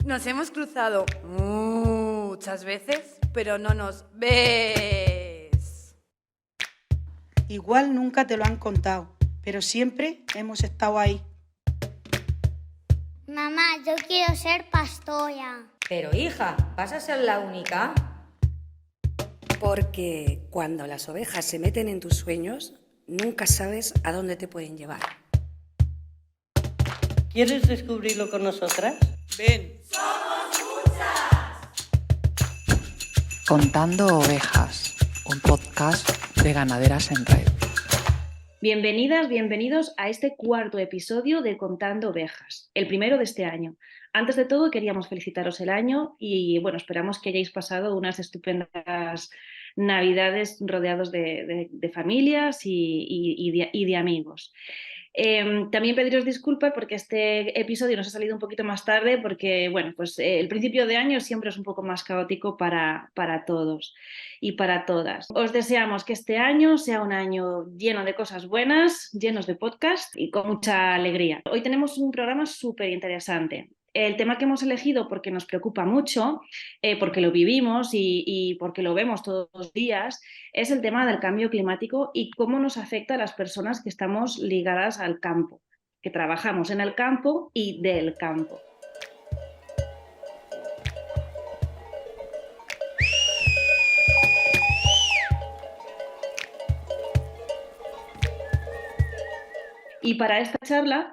Nos hemos cruzado muchas veces, pero no nos ves. Igual nunca te lo han contado, pero siempre hemos estado ahí. Mamá, yo quiero ser pastora. Pero hija, ¿vas a ser la única? Porque cuando las ovejas se meten en tus sueños, nunca sabes a dónde te pueden llevar. ¿Quieres descubrirlo con nosotras? Ven. Contando Ovejas, un podcast de Ganaderas en Red. Bienvenidas, bienvenidos a este cuarto episodio de Contando Ovejas, el primero de este año. Antes de todo, queríamos felicitaros el año y bueno, esperamos que hayáis pasado unas estupendas Navidades rodeados de familias y de amigos. También pediros disculpas porque este episodio nos ha salido un poquito más tarde porque, bueno, pues el principio de año siempre es un poco más caótico para todos y para todas. Os deseamos que este año sea un año lleno de cosas buenas, llenos de podcast y con mucha alegría. Hoy tenemos un programa súper interesante. El tema que hemos elegido porque nos preocupa mucho, porque lo vivimos y porque lo vemos todos los días, es el tema del cambio climático y cómo nos afecta a las personas que estamos ligadas al campo, que trabajamos en el campo y del campo. Y para esta charla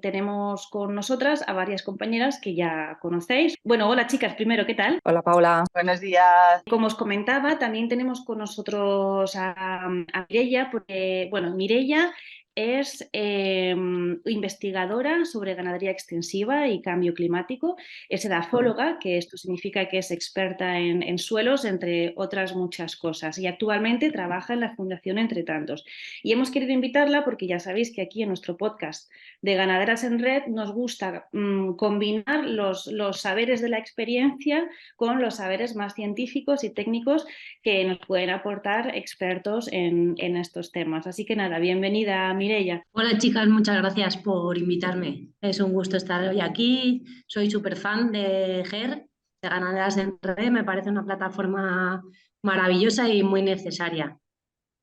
tenemos con nosotras a varias compañeras que ya conocéis. Bueno, hola chicas, primero, ¿qué tal? Hola Paula. Buenos días. Como os comentaba, también tenemos con nosotros a Mireia, porque, bueno, Mireia es investigadora sobre ganadería extensiva y cambio climático, es edafóloga, que esto significa que es experta en suelos, entre otras muchas cosas, y actualmente trabaja en la Fundación Entre Tantos. Y hemos querido invitarla porque ya sabéis que aquí en nuestro podcast de Ganaderas en Red nos gusta combinar los saberes de la experiencia con los saberes más científicos y técnicos que nos pueden aportar expertos en estos temas. Así que nada, bienvenida Mireia. Hola chicas, muchas gracias por invitarme. Es un gusto estar hoy aquí. Soy súper fan de GER, de Ganaderas en Red. Me parece una plataforma maravillosa y muy necesaria.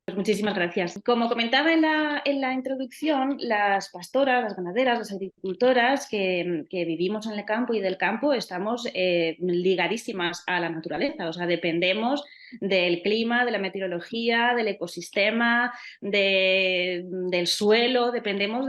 Pues muchísimas gracias. Como comentaba en la introducción, las pastoras, las ganaderas, las agricultoras que vivimos en el campo y del campo estamos ligadísimas a la naturaleza, o sea, dependemos del clima, de la meteorología, del ecosistema, del suelo, dependemos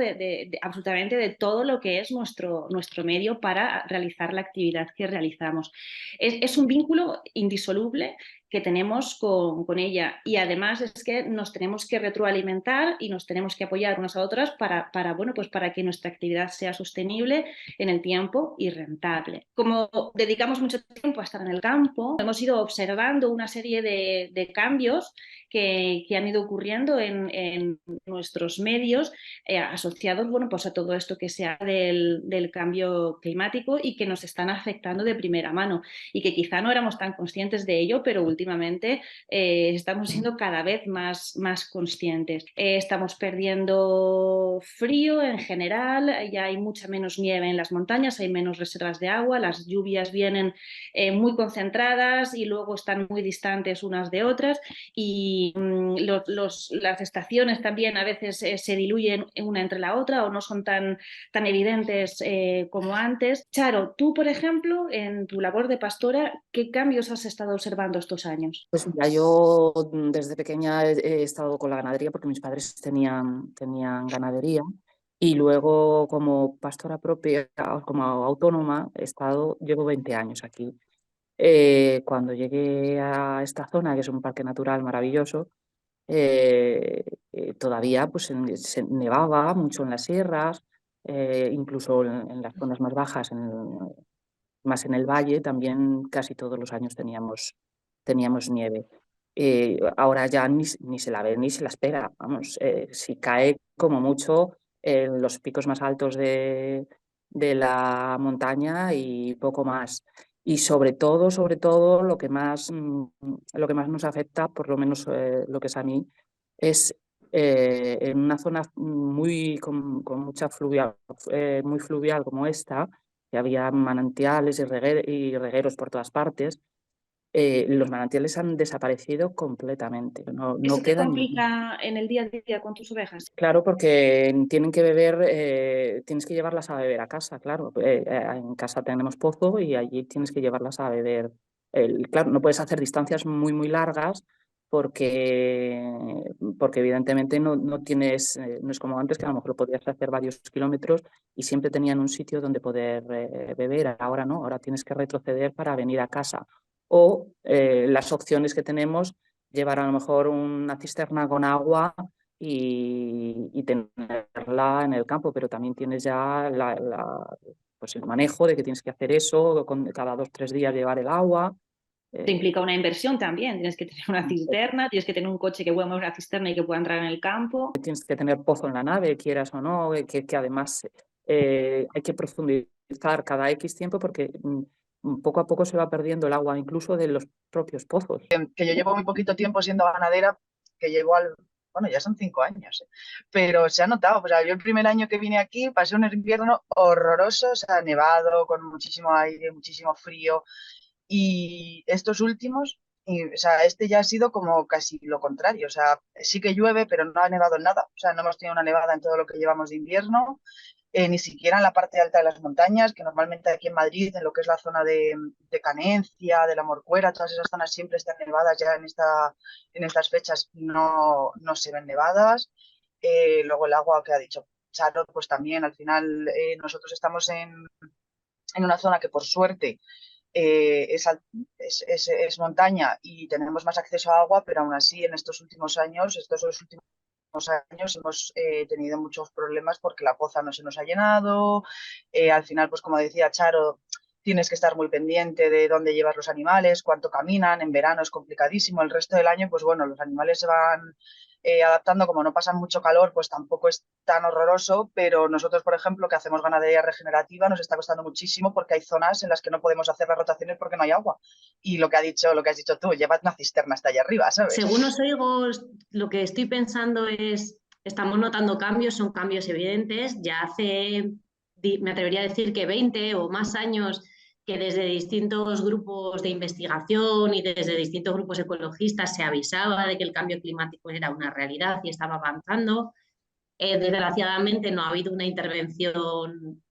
absolutamente de todo lo que es nuestro medio para realizar la actividad que realizamos. Es un vínculo indisoluble que tenemos con ella y además es que nos tenemos que retroalimentar y nos tenemos que apoyar unas a otras para que nuestra actividad sea sostenible en el tiempo y rentable. Como dedicamos mucho tiempo a estar en el campo, hemos ido observando una serie de cambios que han ido ocurriendo en nuestros medios asociados pues a todo esto que sea del cambio climático y que nos están afectando de primera mano y que quizá no éramos tan conscientes de ello, pero últimamente estamos siendo cada vez más conscientes. Estamos perdiendo frío en general, ya hay mucha menos nieve en las montañas, hay menos reservas de agua, las lluvias vienen muy concentradas y luego están muy distantes unas de otras y las estaciones también a veces se diluyen una entre la otra o no son tan evidentes como antes. Charo, tú, por ejemplo, en tu labor de pastora, ¿qué cambios has estado observando estos años? Pues mira, yo desde pequeña he estado con la ganadería porque mis padres tenían ganadería y luego como pastora propia, como autónoma, llevo 20 años aquí. Cuando llegué a esta zona, que es un parque natural maravilloso, todavía pues, se nevaba mucho en las sierras, incluso en las zonas más bajas, más en el valle, también casi todos los años teníamos nieve. Ahora ya ni se la ve ni se la espera. Vamos, si cae como mucho en los picos más altos de la montaña y poco más. Y sobre todo, lo que más nos afecta, por lo menos lo que es a mí, es en una zona con mucha muy fluvial como esta, que había manantiales y regueros por todas partes. Los manantiales han desaparecido completamente. No ¿Eso te quedan. complica en el día a día con tus ovejas? Claro, porque tienen que beber, tienes que llevarlas a beber a casa, claro. En casa tenemos pozo y allí tienes que llevarlas a beber. Claro, no puedes hacer distancias muy, muy largas porque evidentemente no tienes, no es como antes, que a lo mejor podías hacer varios kilómetros y siempre tenían un sitio donde poder beber. Ahora no, ahora tienes que retroceder para venir a casa. O las opciones que tenemos, llevar a lo mejor una cisterna con agua y tenerla en el campo, pero también tienes ya pues el manejo de que tienes que hacer eso, cada 2 o 3 días llevar el agua. Te implica una inversión también, tienes que tener una cisterna, tienes que tener un coche que pueda mover una cisterna y que pueda entrar en el campo. Tienes que tener pozo en la nave, quieras o no, que además hay que profundizar cada X tiempo porque poco a poco se va perdiendo el agua, incluso de los propios pozos. Que yo llevo muy poquito tiempo siendo ganadera, que llevo bueno, ya son 5 años, pero se ha notado. O sea, yo el primer año que vine aquí pasé un invierno horroroso, o sea, nevado, con muchísimo aire, muchísimo frío, y estos últimos, o sea, este ya ha sido como casi lo contrario. O sea, sí que llueve, pero no ha nevado en nada. O sea, no hemos tenido una nevada en todo lo que llevamos de invierno. Ni siquiera en la parte alta de las montañas, que normalmente aquí en Madrid, en lo que es la zona de Canencia, de la Morcuera, todas esas zonas siempre están nevadas. Ya en estas fechas no se ven nevadas. Luego el agua que ha dicho Charo, pues también al final nosotros estamos en una zona que por suerte es montaña y tenemos más acceso a agua, pero aún así en estos últimos años hemos tenido muchos problemas porque la poza no se nos ha llenado. Al final, pues como decía Charo, tienes que estar muy pendiente de dónde llevas los animales, cuánto caminan. En verano es complicadísimo. El resto del año, pues bueno, los animales se van adaptando. Como no pasan mucho calor, pues tampoco es tan horroroso, pero nosotros, por ejemplo, que hacemos ganadería regenerativa, nos está costando muchísimo porque hay zonas en las que no podemos hacer las rotaciones porque no hay agua. Y lo que has dicho tú, llevad una cisterna hasta allá arriba, ¿sabes? Según os oigo, lo que estoy pensando es, estamos notando cambios, son cambios evidentes. Ya hace, me atrevería a decir que 20 o más años, que desde distintos grupos de investigación y desde distintos grupos ecologistas se avisaba de que el cambio climático era una realidad y estaba avanzando. Desgraciadamente no ha habido una intervención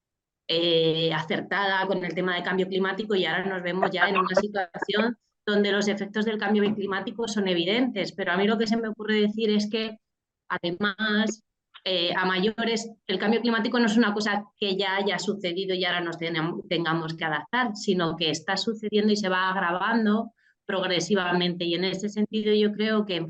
acertada con el tema de cambio climático y ahora nos vemos ya en una situación donde los efectos del cambio climático son evidentes. Pero a mí lo que se me ocurre decir es que además a mayores, el cambio climático no es una cosa que ya haya sucedido y ahora nos tengamos que adaptar, sino que está sucediendo y se va agravando progresivamente. Y en ese sentido yo creo que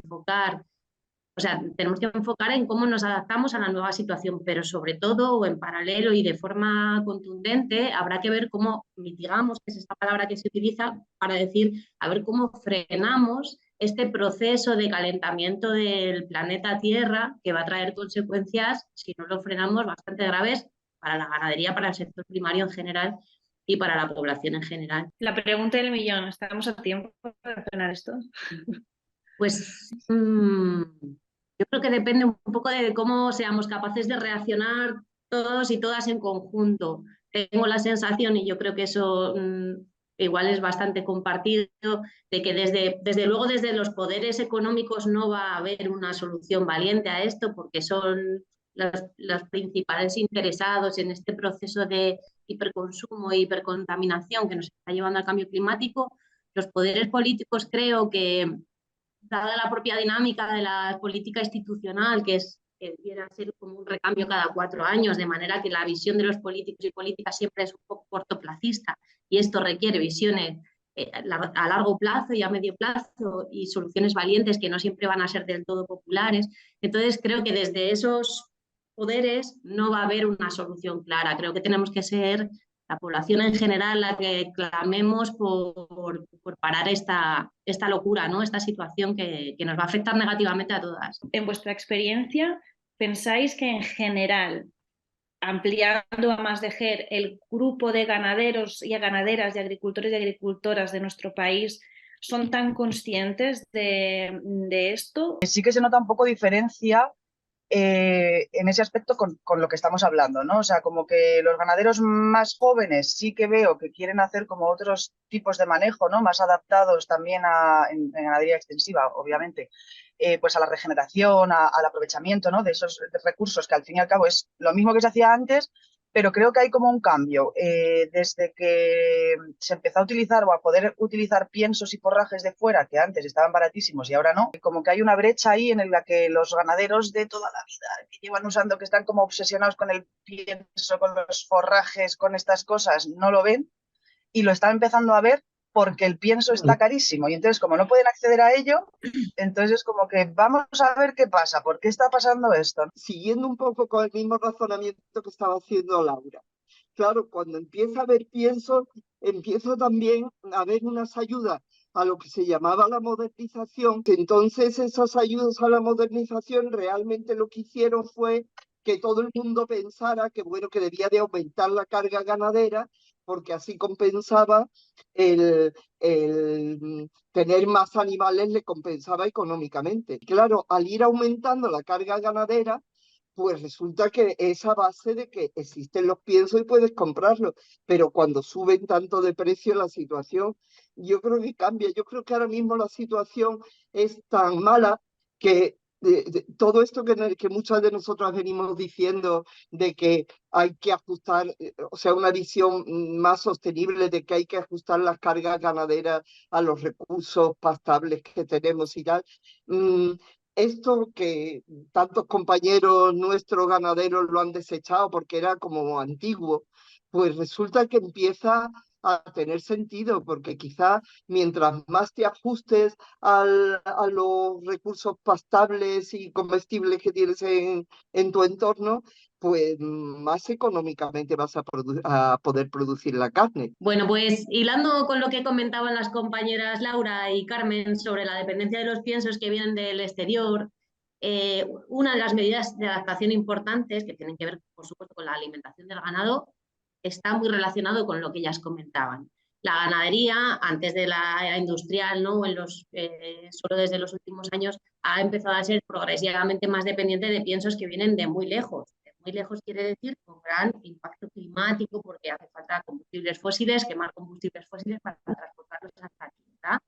tenemos que enfocar en cómo nos adaptamos a la nueva situación, pero sobre todo o en paralelo y de forma contundente habrá que ver cómo mitigamos, que es esa palabra que se utiliza para decir, a ver cómo frenamos este proceso de calentamiento del planeta Tierra, que va a traer consecuencias, si no lo frenamos, bastante graves para la ganadería, para el sector primario en general y para la población en general. La pregunta del millón, ¿estamos a tiempo de frenar esto? Pues yo creo que depende un poco de cómo seamos capaces de reaccionar todos y todas en conjunto. Tengo la sensación, y yo creo que eso igual es bastante compartido, de que desde luego desde los poderes económicos no va a haber una solución valiente a esto, porque son los principales interesados en este proceso de hiperconsumo e hipercontaminación que nos está llevando al cambio climático. Los poderes políticos, creo que, dada la propia dinámica de la política institucional, que debiera ser como un recambio cada 4 años, de manera que la visión de los políticos y políticas siempre es un poco cortoplacista, y esto requiere visiones a largo plazo y a medio plazo y soluciones valientes que no siempre van a ser del todo populares. Entonces creo que desde esos poderes no va a haber una solución clara. Creo que tenemos que ser la población en general la que clamemos por parar esta locura, ¿no? Esta situación que nos va a afectar negativamente a todas. En vuestra experiencia, ¿pensáis que en general, ampliando a más de GER, el grupo de ganaderos y ganaderas, de agricultores y agricultoras de nuestro país son tan conscientes de esto? Sí que se nota un poco diferencia en ese aspecto con lo que estamos hablando, ¿no? O sea, como que los ganaderos más jóvenes sí que veo que quieren hacer como otros tipos de manejo, ¿no? Más adaptados también en ganadería extensiva, obviamente, pues a la regeneración, al aprovechamiento, ¿no? De esos recursos que al fin y al cabo es lo mismo que se hacía antes, pero creo que hay como un cambio. Desde que se empezó a utilizar o a poder utilizar piensos y forrajes de fuera, que antes estaban baratísimos y ahora no, como que hay una brecha ahí en la que los ganaderos de toda la vida que llevan usando, que están como obsesionados con el pienso, con los forrajes, con estas cosas, no lo ven y lo están empezando a ver porque el pienso está carísimo y entonces como no pueden acceder a ello, entonces es como que vamos a ver qué pasa, por qué está pasando esto. Siguiendo un poco con el mismo razonamiento que estaba haciendo Laura. Claro, cuando empieza a haber pienso, empieza también a haber unas ayudas a lo que se llamaba la modernización, que entonces esas ayudas a la modernización realmente lo que hicieron fue que todo el mundo pensara que, bueno, que debía de aumentar la carga ganadera, porque así compensaba el tener más animales, le compensaba económicamente. Claro, al ir aumentando la carga ganadera, pues resulta que es a base de que existen los piensos y puedes comprarlos, pero cuando suben tanto de precio la situación, yo creo que cambia. Yo creo que ahora mismo la situación es tan mala que todo esto que muchas de nosotras venimos diciendo de que hay que ajustar, o sea, una visión más sostenible de que hay que ajustar las cargas ganaderas a los recursos pastables que tenemos y tal. Esto que tantos compañeros nuestros ganaderos lo han desechado porque era como antiguo, pues resulta que empieza a tener sentido, porque quizá mientras más te ajustes a los recursos pastables y comestibles que tienes en tu entorno, pues más económicamente vas a poder producir la carne. Bueno, pues hilando con lo que comentaban las compañeras Laura y Carmen sobre la dependencia de los piensos que vienen del exterior, una de las medidas de adaptación importantes que tienen que ver, por supuesto, con la alimentación del ganado, está muy relacionado con lo que ellas comentaban. La ganadería, antes de la era industrial, ¿no? Solo desde los últimos años, ha empezado a ser progresivamente más dependiente de piensos que vienen de muy lejos. De muy lejos quiere decir con gran impacto climático, porque hace falta combustibles fósiles, quemar combustibles fósiles para transportarlos hasta aquí, ¿verdad?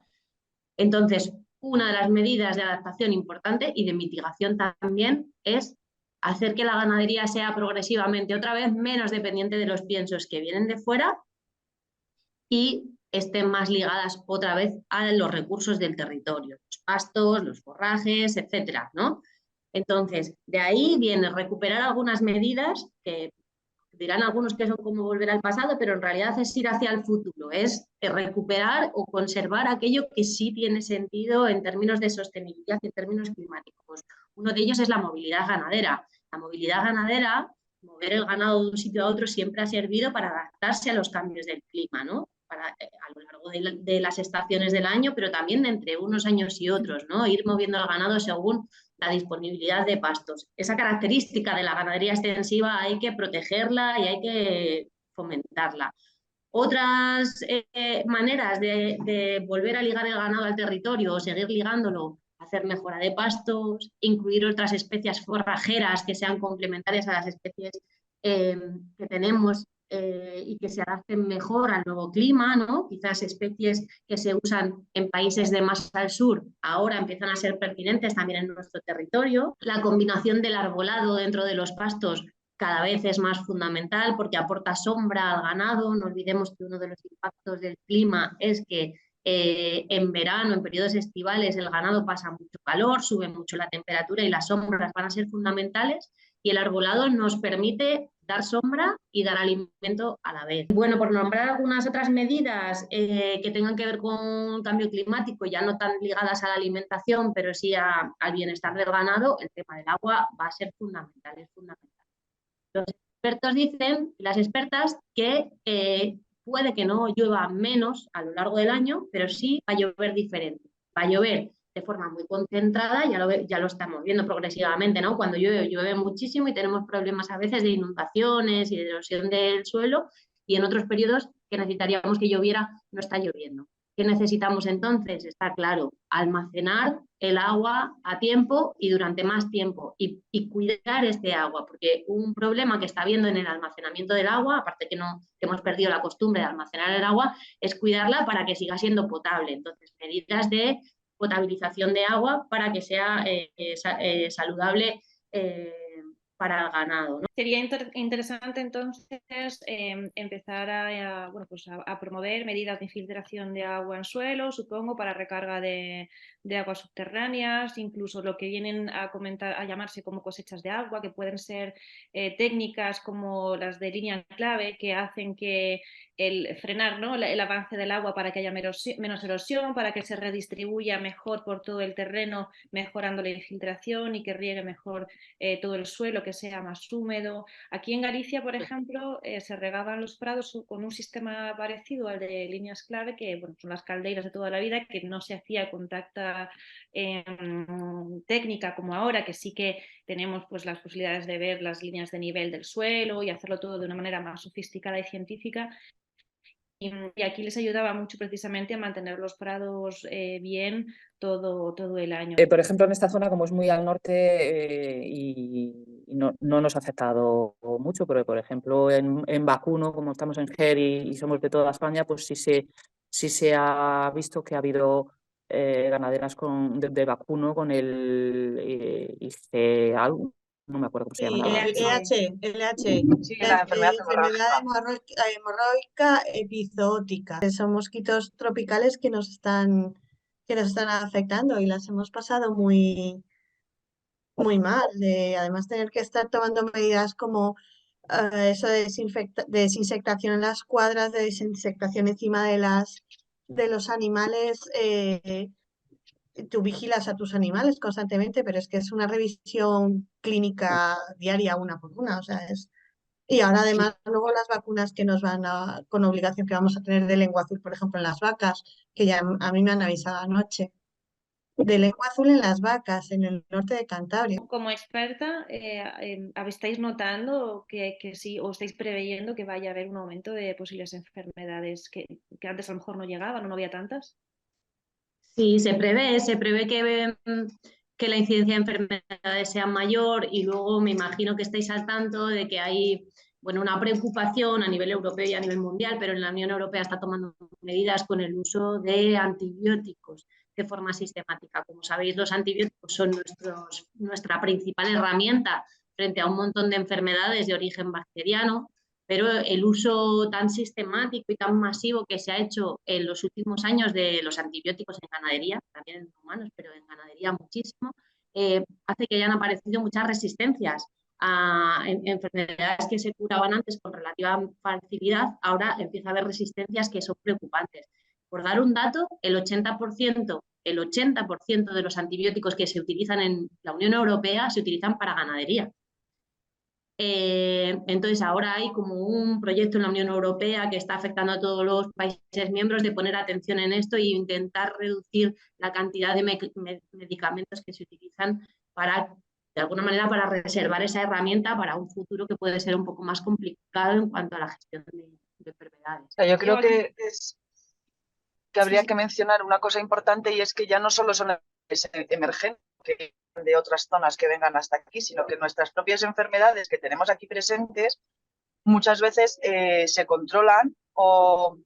Entonces, una de las medidas de adaptación importante y de mitigación también es hacer que la ganadería sea progresivamente otra vez menos dependiente de los piensos que vienen de fuera y estén más ligadas otra vez a los recursos del territorio, los pastos, los forrajes, etcétera, ¿no? Entonces, de ahí viene recuperar algunas medidas que dirán algunos que son como volver al pasado, pero en realidad es ir hacia el futuro, es recuperar o conservar aquello que sí tiene sentido en términos de sostenibilidad y en términos climáticos. Uno de ellos es la movilidad ganadera. La movilidad ganadera, mover el ganado de un sitio a otro, siempre ha servido para adaptarse a los cambios del clima, ¿no? A lo largo de las estaciones del año, pero también entre unos años y otros, ¿no? Ir moviendo el ganado según la disponibilidad de pastos. Esa característica de la ganadería extensiva hay que protegerla y hay que fomentarla. Otras maneras de volver a ligar el ganado al territorio o seguir ligándolo, hacer mejora de pastos, incluir otras especies forrajeras que sean complementarias a las especies que tenemos y que se adapten mejor al nuevo clima, ¿no? Quizás especies que se usan en países de más al sur ahora empiezan a ser pertinentes también en nuestro territorio. La combinación del arbolado dentro de los pastos cada vez es más fundamental porque aporta sombra al ganado. No olvidemos que uno de los impactos del clima es que en verano, en periodos estivales, el ganado pasa mucho calor, sube mucho la temperatura y las sombras van a ser fundamentales, y el arbolado nos permite dar sombra y dar alimento a la vez. Bueno, por nombrar algunas otras medidas que tengan que ver con cambio climático, ya no tan ligadas a la alimentación, pero sí al bienestar del ganado, el tema del agua va a ser fundamental, es fundamental. Los expertos dicen, las expertas, que puede que no llueva menos a lo largo del año, pero sí va a llover diferente. Va a llover de forma muy concentrada, ya lo estamos viendo progresivamente, ¿no? Cuando llueve muchísimo y tenemos problemas a veces de inundaciones y de erosión del suelo, y en otros periodos que necesitaríamos que lloviera, no está lloviendo. ¿Qué necesitamos entonces? Está claro, almacenar el agua a tiempo y durante más tiempo y cuidar este agua, porque un problema que está habiendo en el almacenamiento del agua, aparte que hemos perdido la costumbre de almacenar el agua, es cuidarla para que siga siendo potable. Entonces, medidas de potabilización de agua para que sea saludable para el ganado, ¿no? Sería interesante entonces empezar a promover medidas de infiltración de agua en suelo, supongo, para recarga de aguas subterráneas, incluso lo que vienen a llamarse como cosechas de agua, que pueden ser técnicas como las de línea clave, que hacen que frenar, ¿no?, el avance del agua para que haya menos erosión, para que se redistribuya mejor por todo el terreno, mejorando la infiltración y que riegue mejor todo el suelo, que sea más húmedo. Aquí en Galicia, por ejemplo, se regaban los prados con un sistema parecido al de líneas clave, que son las caldeiras de toda la vida, que no se hacía con tanta técnica como ahora, que sí que tenemos pues las posibilidades de ver las líneas de nivel del suelo y hacerlo todo de una manera más sofisticada y científica. Y aquí les ayudaba mucho precisamente a mantener los prados bien todo el año. Por ejemplo, en esta zona, como es muy al norte y no nos ha afectado mucho, pero por ejemplo en Vacuno, como estamos en Ger y somos de toda España, pues sí se ha visto que ha habido ganaderas de vacuno con el IC algo, no me acuerdo cómo se llama. El LH, Sí, la la enfermedad enfermedad hemorroica epizootica. Son mosquitos tropicales que nos están afectando y las hemos pasado muy, muy mal. Además tener que estar tomando medidas como eso de desinsectación en las cuadras, de desinsectación encima de los animales. Tú vigilas a tus animales constantemente, pero es que es una revisión clínica diaria una por una, o sea, y ahora además luego las vacunas que nos van con obligación que vamos a tener de lengua azul, por ejemplo, en las vacas, que ya a mí me han avisado anoche, de lengua azul en las vacas, en el norte de Cantabria. Como experta, ¿estáis notando que sí, o estáis preveyendo que vaya a haber un aumento de posibles enfermedades que antes a lo mejor no llegaban o no había tantas? Sí, se prevé que la incidencia de enfermedades sea mayor y luego me imagino que estáis al tanto de que hay una preocupación a nivel europeo y a nivel mundial, pero en la Unión Europea está tomando medidas con el uso de antibióticos de forma sistemática. Como sabéis, los antibióticos son nuestra principal herramienta frente a un montón de enfermedades de origen bacteriano, pero el uso tan sistemático y tan masivo que se ha hecho en los últimos años de los antibióticos en ganadería, también en humanos, pero en ganadería muchísimo, hace que hayan aparecido muchas resistencias a enfermedades que se curaban antes con relativa facilidad. Ahora empieza a haber resistencias que son preocupantes. Por dar un dato, el 80% de los antibióticos que se utilizan en la Unión Europea se utilizan para ganadería. Entonces ahora hay como un proyecto en la Unión Europea que está afectando a todos los países miembros de poner atención en esto e intentar reducir la cantidad de medicamentos que se utilizan de alguna manera para reservar esa herramienta para un futuro que puede ser un poco más complicado en cuanto a la gestión de enfermedades. Yo creo que habría que mencionar una cosa importante, y es que ya no solo son emergentes de otras zonas que vengan hasta aquí, sino que nuestras propias enfermedades que tenemos aquí presentes muchas veces se controlan o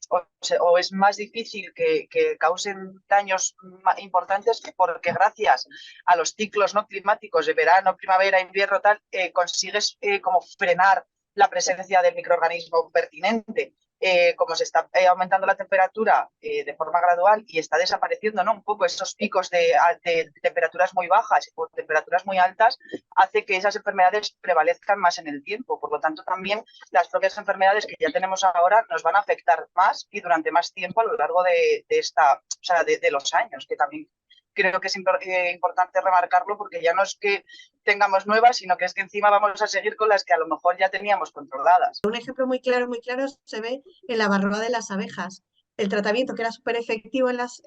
es más difícil que causen daños importantes, porque gracias a los ciclos no climáticos de verano, primavera, invierno, tal, consigues como frenar la presencia del microorganismo pertinente. Como se está aumentando la temperatura de forma gradual y está desapareciendo, ¿no?, un poco esos picos de temperaturas muy bajas o temperaturas muy altas, hace que esas enfermedades prevalezcan más en el tiempo. Por lo tanto, también las propias enfermedades que ya tenemos ahora nos van a afectar más y durante más tiempo a lo largo de los años, que también creo que es importante remarcarlo, porque ya no es que tengamos nuevas, sino que es que encima vamos a seguir con las que a lo mejor ya teníamos controladas. Un ejemplo muy claro se ve en la varroa de las abejas. El tratamiento que era súper efectivo en las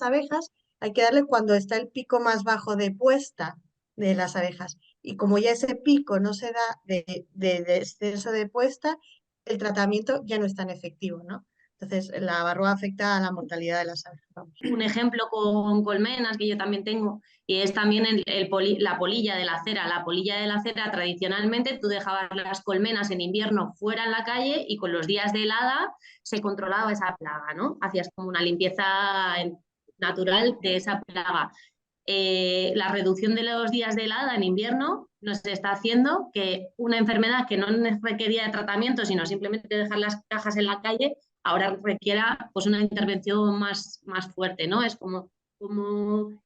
abejas, hay que darle cuando está el pico más bajo de puesta de las abejas. Y como ya ese pico no se da de descenso de puesta, el tratamiento ya no es tan efectivo, ¿no? Entonces, la varroa afecta a la mortalidad de las abejas. Un ejemplo con colmenas que yo también tengo, y es también la polilla de la cera. La polilla de la cera, tradicionalmente, tú dejabas las colmenas en invierno fuera en la calle y con los días de helada se controlaba esa plaga, ¿no? Hacías como una limpieza natural de esa plaga. La reducción de los días de helada en invierno nos está haciendo que una enfermedad que no requería de tratamiento, sino simplemente dejar las cajas en la calle, ahora requiera pues, una intervención más fuerte, ¿no? Es como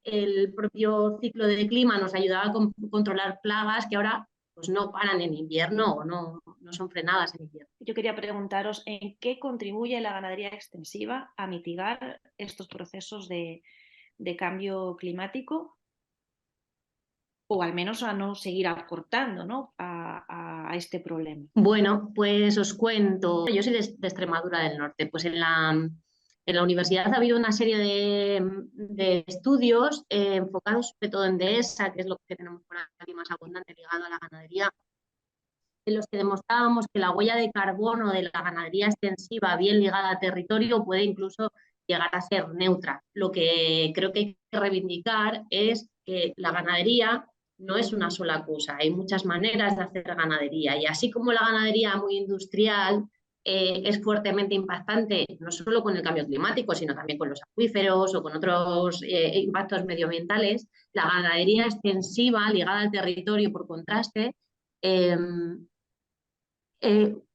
el propio ciclo de clima nos ayudaba a controlar plagas que ahora pues, no paran en invierno o no son frenadas en invierno. Yo quería preguntaros en qué contribuye la ganadería extensiva a mitigar estos procesos de cambio climático, o al menos a no seguir aportando, ¿no? a este problema. Bueno, pues os cuento. Yo soy de Extremadura del Norte. Pues en la universidad ha habido una serie de estudios enfocados sobre todo en dehesa, que es lo que tenemos por aquí más abundante ligado a la ganadería, en los que demostrábamos que la huella de carbono de la ganadería extensiva bien ligada a territorio puede incluso llegar a ser neutra. Lo que creo que hay que reivindicar es que la ganadería no es una sola cosa, hay muchas maneras de hacer ganadería, y así como la ganadería muy industrial es fuertemente impactante no solo con el cambio climático, sino también con los acuíferos o con otros impactos medioambientales, la ganadería extensiva ligada al territorio, por contraste,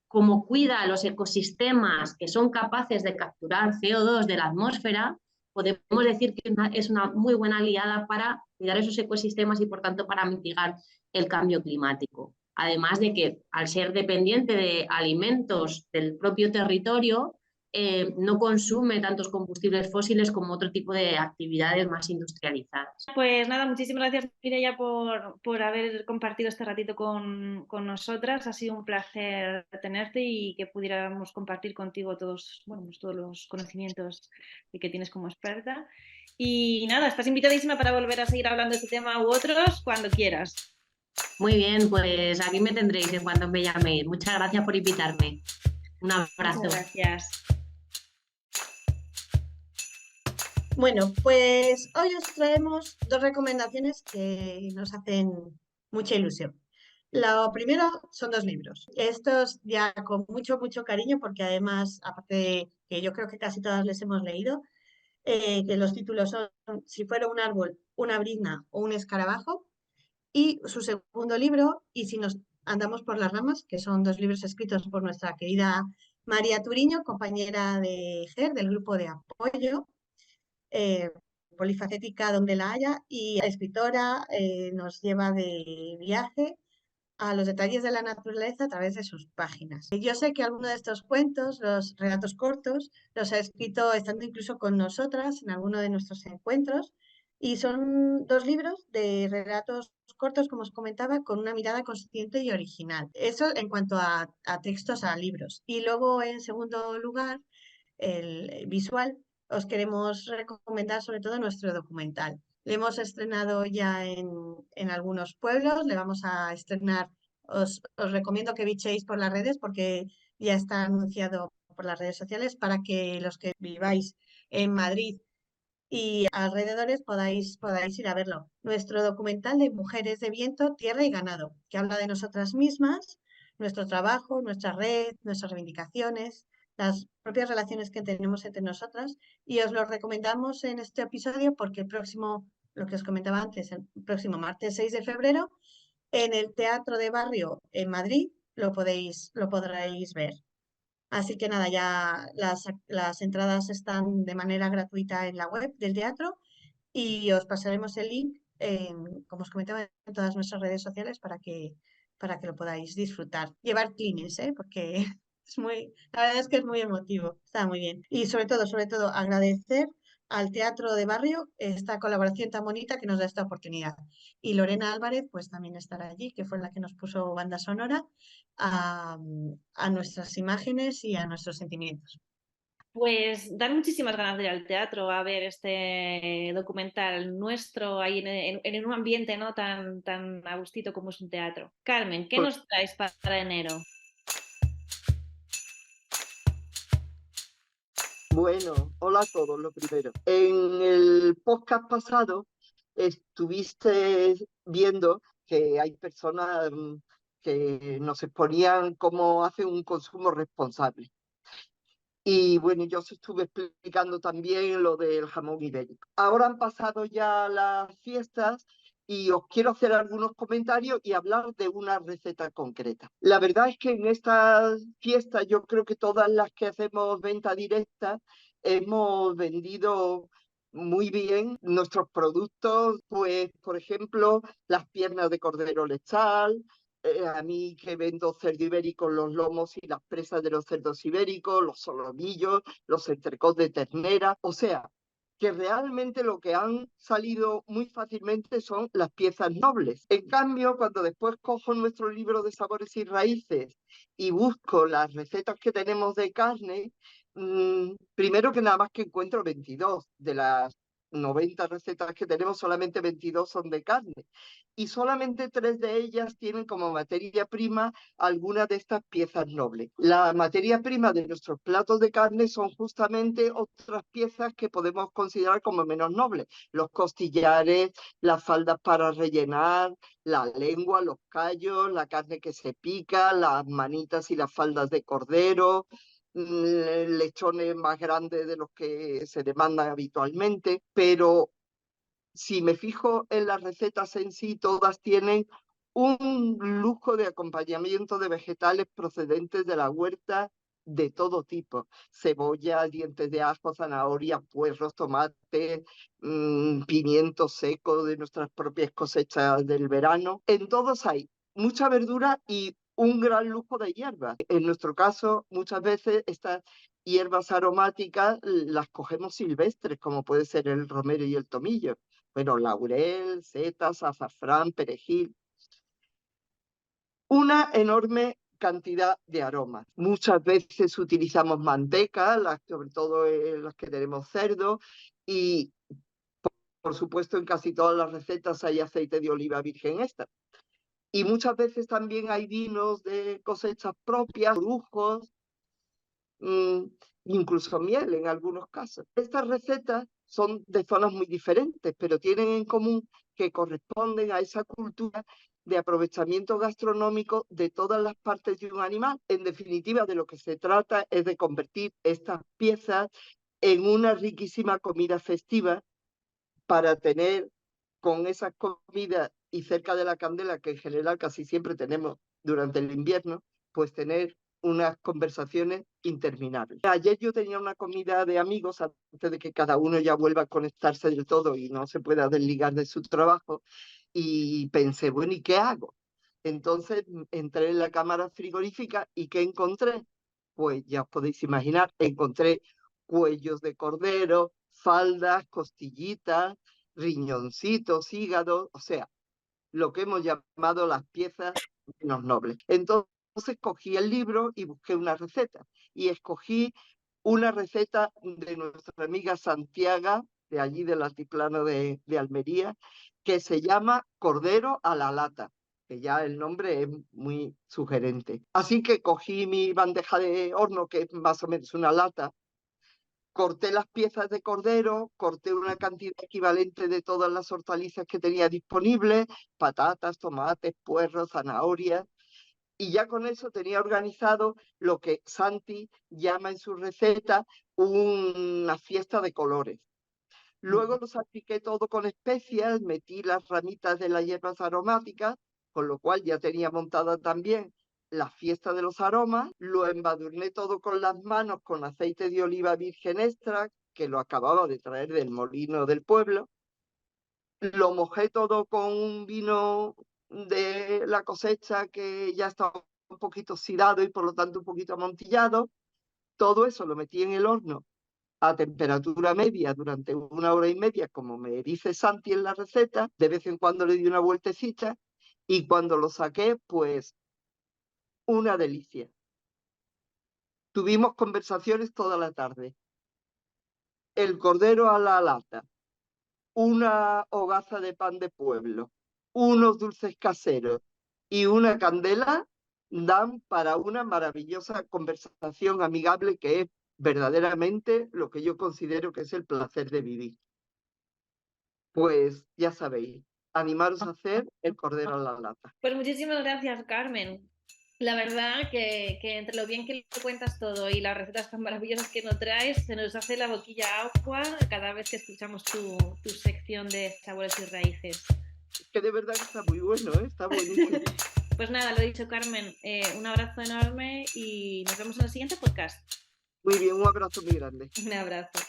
como cuida a los ecosistemas que son capaces de capturar CO2 de la atmósfera, podemos decir que es una muy buena aliada para cuidar esos ecosistemas y, por tanto, para mitigar el cambio climático. Además de que, al ser dependiente de alimentos del propio territorio, no consume tantos combustibles fósiles como otro tipo de actividades más industrializadas. Pues nada, muchísimas gracias, Mireia, por haber compartido este ratito con nosotras. Ha sido un placer tenerte y que pudiéramos compartir contigo todos los conocimientos que tienes como experta. Y nada, estás invitadísima para volver a seguir hablando de este tema u otros cuando quieras. Muy bien, pues aquí me tendréis en cuanto me llaméis. Muchas gracias por invitarme. Un abrazo. Muchas gracias. Bueno, pues hoy os traemos 2 recomendaciones que nos hacen mucha ilusión. Lo primero son 2 libros. Estos ya con mucho cariño, porque además, aparte de que yo creo que casi todas les hemos leído, que los títulos son Si fuera un árbol, una brizna o un escarabajo, y su segundo libro, Y si nos andamos por las ramas, que son 2 libros escritos por nuestra querida María Turiño, compañera de GER, del grupo de apoyo, polifacética donde la haya, y la escritora nos lleva de viaje a los detalles de la naturaleza a través de sus páginas. Yo sé que alguno de estos cuentos, los relatos cortos, los ha escrito estando incluso con nosotras en alguno de nuestros encuentros, y son 2 libros de relatos cortos, como os comentaba, con una mirada consciente y original. Eso en cuanto a textos, a libros. Y luego, en segundo lugar, el visual, os queremos recomendar sobre todo nuestro documental. Le hemos estrenado ya en algunos pueblos, le vamos a estrenar, os recomiendo que bichéis por las redes porque ya está anunciado por las redes sociales para que los que viváis en Madrid y alrededores podáis ir a verlo. Nuestro documental de Mujeres de Viento, Tierra y Ganado, que habla de nosotras mismas, nuestro trabajo, nuestra red, nuestras reivindicaciones, las propias relaciones que tenemos entre nosotras, y os lo recomendamos en este episodio porque el próximo, lo que os comentaba antes, el próximo martes 6 de febrero, en el Teatro de Barrio en Madrid, lo podréis ver. Así que nada, ya las entradas están de manera gratuita en la web del teatro y os pasaremos el link, como os comentaba, en todas nuestras redes sociales para que lo podáis disfrutar. Llevar clines, porque la verdad es que es muy emotivo, está muy bien. Y sobre todo agradecer al Teatro de Barrio esta colaboración tan bonita que nos da esta oportunidad. Y Lorena Álvarez pues también estará allí, que fue la que nos puso banda sonora a nuestras imágenes y a nuestros sentimientos. Pues dan muchísimas ganas de ir al teatro a ver este documental nuestro ahí en un ambiente no tan a gustito como es un teatro. Carmen, ¿qué nos traes para enero? Bueno, hola a todos, lo primero. En el podcast pasado estuviste viendo que hay personas que nos exponían cómo hacen un consumo responsable. Y bueno, yo os estuve explicando también lo del jamón ibérico. Ahora han pasado ya las fiestas y os quiero hacer algunos comentarios y hablar de una receta concreta. La verdad es que en estas fiestas, yo creo que todas las que hacemos venta directa, hemos vendido muy bien nuestros productos, pues por ejemplo, las piernas de cordero lechal, a mí que vendo cerdo ibérico, los lomos y las presas de los cerdos ibéricos, los solomillos, los entrecós de ternera, o sea, que realmente lo que han salido muy fácilmente son las piezas nobles. En cambio, cuando después cojo nuestro libro de sabores y raíces y busco las recetas que tenemos de carne, primero que nada más que encuentro 22 de las 90 recetas que tenemos, solamente 22 son de carne. Y solamente 3 de ellas tienen como materia prima alguna de estas piezas nobles. La materia prima de nuestros platos de carne son justamente otras piezas que podemos considerar como menos nobles. Los costillares, las faldas para rellenar, la lengua, los callos, la carne que se pica, las manitas y las faldas de cordero, lechones más grandes de los que se demandan habitualmente, pero si me fijo en las recetas en sí, todas tienen un lujo de acompañamiento de vegetales procedentes de la huerta de todo tipo: cebolla, dientes de ajo, zanahorias, puerros, tomates, pimientos secos de nuestras propias cosechas del verano. En todos hay mucha verdura y un gran lujo de hierbas. En nuestro caso, muchas veces estas hierbas aromáticas las cogemos silvestres, como puede ser el romero y el tomillo. Bueno, laurel, setas, azafrán, perejil. Una enorme cantidad de aromas. Muchas veces utilizamos manteca, sobre todo las que tenemos cerdo, y por supuesto en casi todas las recetas hay aceite de oliva virgen extra. Y muchas veces también hay vinos de cosechas propias, brujos, incluso miel en algunos casos. Estas recetas son de zonas muy diferentes, pero tienen en común que corresponden a esa cultura de aprovechamiento gastronómico de todas las partes de un animal. En definitiva, de lo que se trata es de convertir estas piezas en una riquísima comida festiva para tener con esas comidas y cerca de la candela, que en general casi siempre tenemos durante el invierno, pues tener unas conversaciones interminables. Ayer yo tenía una comida de amigos antes de que cada uno ya vuelva a conectarse del todo y no se pueda desligar de su trabajo, y pensé, bueno, ¿y qué hago? Entonces entré en la cámara frigorífica y ¿qué encontré? Pues ya os podéis imaginar, encontré cuellos de cordero, faldas, costillitas, riñoncitos, hígados, o sea, lo que hemos llamado las piezas menos nobles. Entonces cogí el libro y busqué una receta, y escogí una receta de nuestra amiga Santiago, de allí del altiplano de Almería, que se llama cordero a la lata, que ya el nombre es muy sugerente. Así que cogí mi bandeja de horno, que es más o menos una lata, corté las piezas de cordero, corté una cantidad equivalente de todas las hortalizas que tenía disponibles: patatas, tomates, puerros, zanahorias, y ya con eso tenía organizado lo que Santi llama en su receta una fiesta de colores. Luego lo salpiqué todo con especias, metí las ramitas de las hierbas aromáticas, con lo cual ya tenía montada también la fiesta de los aromas. Lo embadurné todo con las manos con aceite de oliva virgen extra, que lo acababa de traer del molino del pueblo. Lo mojé todo con un vino de la cosecha que ya estaba un poquito oxidado y por lo tanto un poquito amontillado. Todo eso lo metí en el horno a temperatura media durante 1 hora y media, como me dice Santi en la receta. De vez en cuando le di una vueltecita, y cuando lo saqué, pues una delicia. Tuvimos conversaciones toda la tarde. El cordero a la lata, una hogaza de pan de pueblo, unos dulces caseros y una candela dan para una maravillosa conversación amigable, que es verdaderamente lo que yo considero que es el placer de vivir. Pues ya sabéis, animaros a hacer el cordero a la lata. Pues muchísimas gracias, Carmen. La verdad que entre lo bien que lo cuentas todo y las recetas tan maravillosas que nos traes, se nos hace la boquilla agua cada vez que escuchamos tu sección de sabores y raíces. Que de verdad que está muy bueno, ¿eh? Está buenísimo. Pues nada, lo dicho, Carmen, un abrazo enorme y nos vemos en el siguiente podcast. Muy bien, un abrazo muy grande. Un abrazo.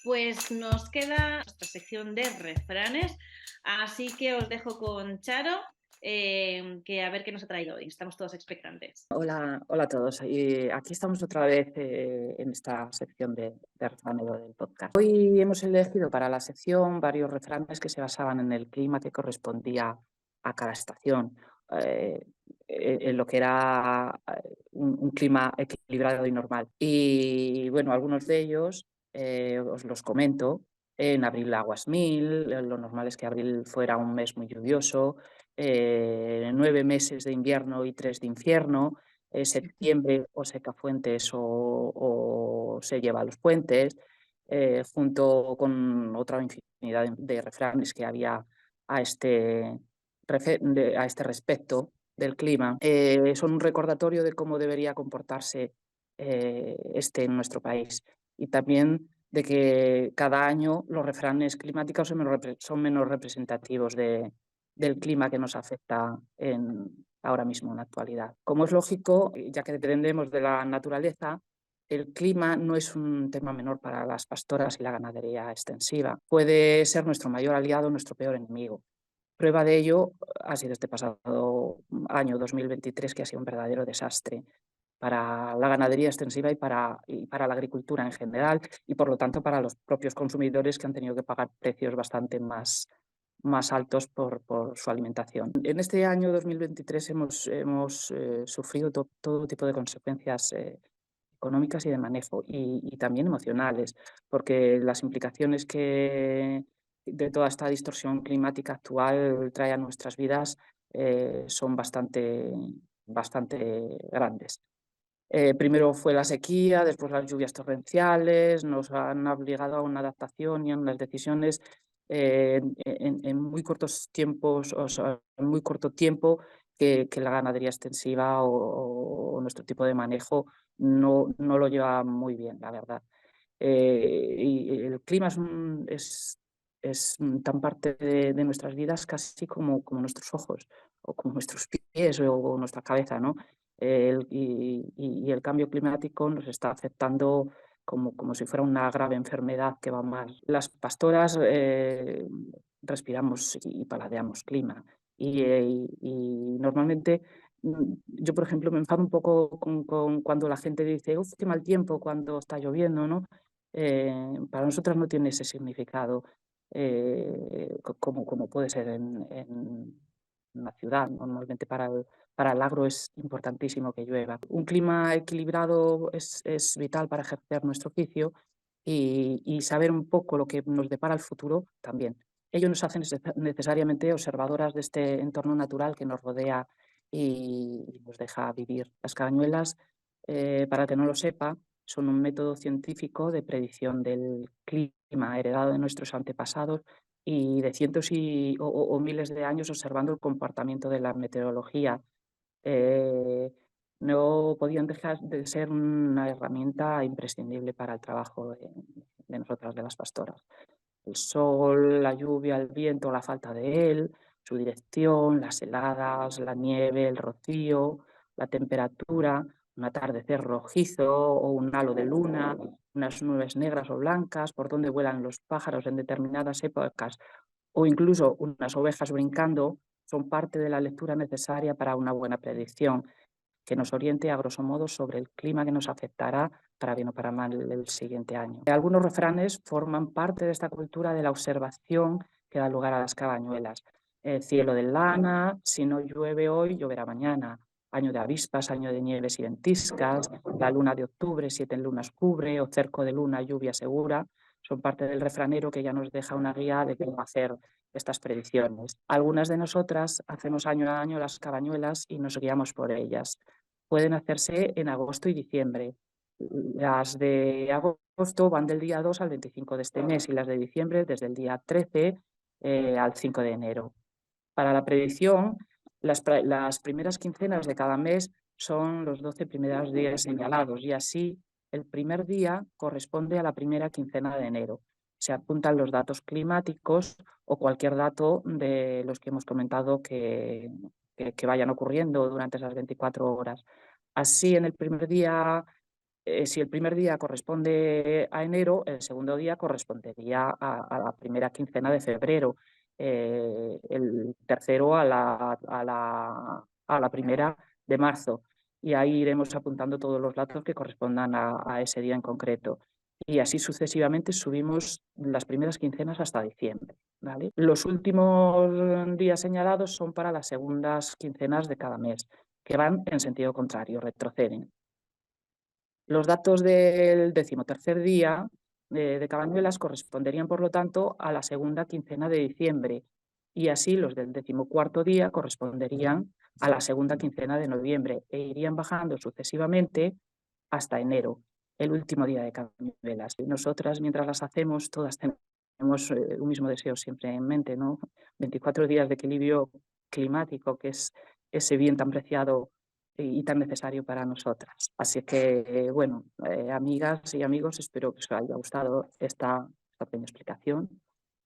Pues nos queda nuestra sección de refranes, así que os dejo con Charo, que a ver qué nos ha traído hoy. Estamos todos expectantes. Hola a todos. Aquí estamos otra vez en esta sección de refranero del podcast. Hoy hemos elegido para la sección varios refranes que se basaban en el clima que correspondía a cada estación, en lo que era un clima equilibrado y normal. Y bueno, algunos de ellos os los comento. En abril aguas mil, lo normal es que abril fuera un mes muy lluvioso, 9 meses de invierno y 3 de infierno, septiembre o seca fuentes o se lleva a los puentes, junto con otra infinidad de refranes que había a este respecto del clima. Son un recordatorio de cómo debería comportarse en nuestro país y también de que cada año los refranes climáticos son menos representativos del clima que nos afecta ahora mismo en la actualidad. Como es lógico, ya que dependemos de la naturaleza, el clima no es un tema menor para las pastoras y la ganadería extensiva. Puede ser nuestro mayor aliado, nuestro peor enemigo. Prueba de ello ha sido este pasado año 2023, que ha sido un verdadero desastre para la ganadería extensiva y para la agricultura en general, y por lo tanto para los propios consumidores, que han tenido que pagar precios bastante más altos por su alimentación. En este año 2023 hemos sufrido todo tipo de consecuencias económicas y de manejo, y también emocionales, porque las implicaciones que de toda esta distorsión climática actual trae a nuestras vidas son bastante grandes. Primero fue la sequía, después las lluvias torrenciales, nos han obligado a una adaptación y a unas decisiones en muy cortos tiempos, o sea, en muy corto tiempo, que la ganadería extensiva o nuestro tipo de manejo no lo lleva muy bien, la verdad. Y el clima es tan parte de nuestras vidas casi como nuestros ojos, o como nuestros pies o nuestra cabeza, ¿no? Y el cambio climático nos está afectando como si fuera una grave enfermedad que va mal. Las pastoras respiramos y paladeamos clima, y normalmente yo, por ejemplo, me enfado un poco con cuando la gente dice «Uf, qué mal tiempo cuando está lloviendo», ¿no? Para nosotras no tiene ese significado como puede ser en una ciudad. Normalmente para el agro es importantísimo que llueva. Un clima equilibrado es vital para ejercer nuestro oficio, y saber un poco lo que nos depara el futuro también. Ello nos hace necesariamente observadoras de este entorno natural que nos rodea y nos deja vivir. Las cabañuelas, para que no lo sepa, son un método científico de predicción del clima heredado de nuestros antepasados y de cientos o miles de años observando el comportamiento de la meteorología. No podían dejar de ser una herramienta imprescindible para el trabajo de nosotras, de las pastoras. El sol, la lluvia, el viento, la falta de él, su dirección, las heladas, la nieve, el rocío, la temperatura, un atardecer rojizo o un halo de luna, unas nubes negras o blancas, por donde vuelan los pájaros en determinadas épocas, o incluso unas ovejas brincando, son parte de la lectura necesaria para una buena predicción, que nos oriente a grosso modo sobre el clima que nos afectará para bien o para mal el siguiente año. Algunos refranes forman parte de esta cultura de la observación que da lugar a las cabañuelas. El cielo de lana, si no llueve hoy, lloverá mañana. Año de avispas, año de nieves y ventiscas, la luna de octubre, 7 lunas cubre, o cerco de luna, lluvia segura, son parte del refranero que ya nos deja una guía de cómo hacer estas predicciones. Algunas de nosotras hacemos año a año las cabañuelas y nos guiamos por ellas. Pueden hacerse en agosto y diciembre, Las de agosto van del día 2 al 25 de este mes y las de diciembre desde el día 13 al 5 de enero. Para la predicción, las primeras quincenas de cada mes son los 12 primeros días señalados y así el primer día corresponde a la primera quincena de enero. Se apuntan los datos climáticos o cualquier dato de los que hemos comentado que vayan ocurriendo durante esas 24 horas. Así, en el primer día, si el primer día corresponde a enero, el segundo día correspondería a la primera quincena de febrero, el tercero a la primera de marzo. Y ahí iremos apuntando todos los datos que correspondan a ese día en concreto. Y así sucesivamente subimos las primeras quincenas hasta diciembre, ¿vale? Los últimos días señalados son para las segundas quincenas de cada mes, que van en sentido contrario, retroceden. Los datos del 13º día de Cabañuelas corresponderían, por lo tanto, a la segunda quincena de diciembre y así los del 14º día corresponderían a la segunda quincena de noviembre e irían bajando sucesivamente hasta enero, el último día de Cabañuelas. Y nosotras, mientras las hacemos, todas tenemos un mismo deseo siempre en mente, ¿no? 24 días de equilibrio climático, que es ese bien tan preciado y tan necesario para nosotras. Así que, bueno, amigas y amigos, espero que os haya gustado esta pequeña explicación,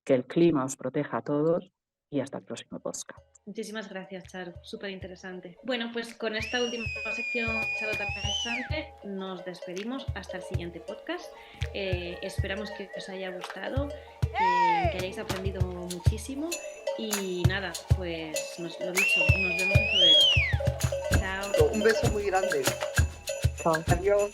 que el clima os proteja a todos y hasta el próximo podcast. Muchísimas gracias, Charo, súper interesante. Bueno, pues con esta última sección, Charo, tan interesante, nos despedimos hasta el siguiente podcast. Esperamos que os haya gustado, que hayáis aprendido muchísimo y nada, pues lo dicho, nos vemos en febrero. Chao. Un beso muy grande. Chao. Adiós.